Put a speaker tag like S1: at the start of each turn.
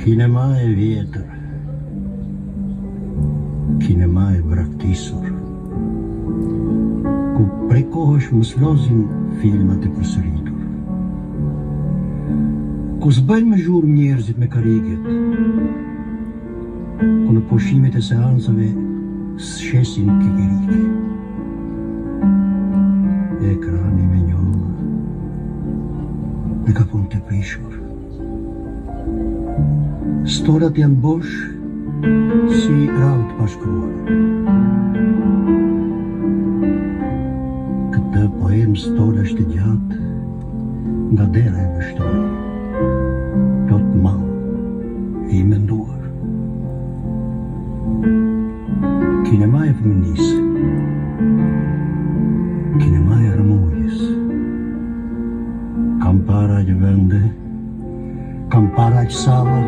S1: Kinema e vjetër, kinema e braktisur, ku prej kohësh mëslozin filmat e përsëritur, ku s'bëjnë më zhurmë njerëzit me kariget, ku në pushimet e seansave s'shesin kikirike. Ekrani me njolla, me ka punë të prishur. Storat janë bosh si radhë pashkruar. Këtë poem stola është e gjatë, nga dera e vështroj, plot mall e i menduar. Kinema e fëminisë, kinema e rëmujës, kam para që vende, kam para që sala,